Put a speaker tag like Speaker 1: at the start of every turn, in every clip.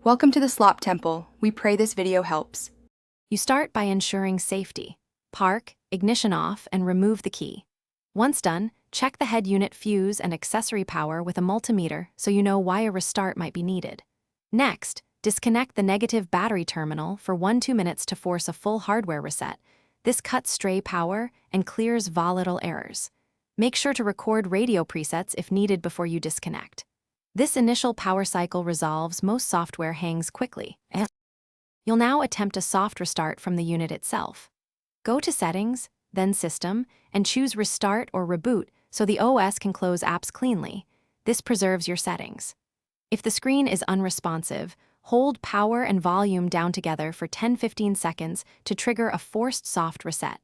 Speaker 1: Welcome to the Slop Temple. We pray this video helps.
Speaker 2: You start by ensuring safety. Park, ignition off, and remove the key. Once done, check the head unit fuse and accessory power with a multimeter so you know why a restart might be needed. Next, disconnect the negative battery terminal for 1-2 minutes to force a full hardware reset. This cuts stray power and clears volatile errors. Make sure to record radio presets if needed before you disconnect. This initial power cycle resolves most software hangs quickly. You'll now attempt a soft restart from the unit itself. Go to Settings, then System, and choose Restart or Reboot so the OS can close apps cleanly. This preserves your settings. If the screen is unresponsive, hold power and volume down together for 10-15 seconds to trigger a forced soft reset.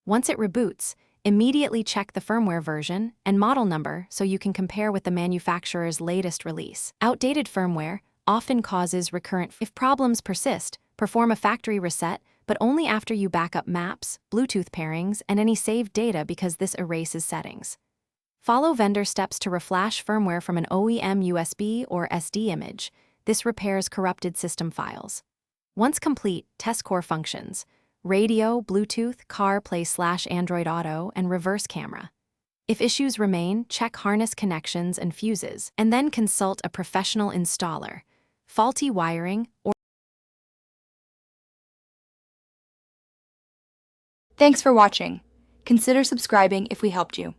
Speaker 2: Once it reboots, immediately check the firmware version and model number so you can compare with the manufacturer's latest release. Outdated firmware often causes recurrent. If problems persist, perform a factory reset, but only after you back up maps, Bluetooth pairings, and any saved data because this erases settings. Follow vendor steps to reflash firmware from an OEM USB or SD image. This repairs corrupted system files. Once complete, test core functions: radio, Bluetooth, CarPlay/Android Auto, and reverse camera. If issues remain, check harness connections and fuses, and then consult a professional installer. Faulty wiring or
Speaker 1: Thanks for watching. Consider subscribing if we helped you.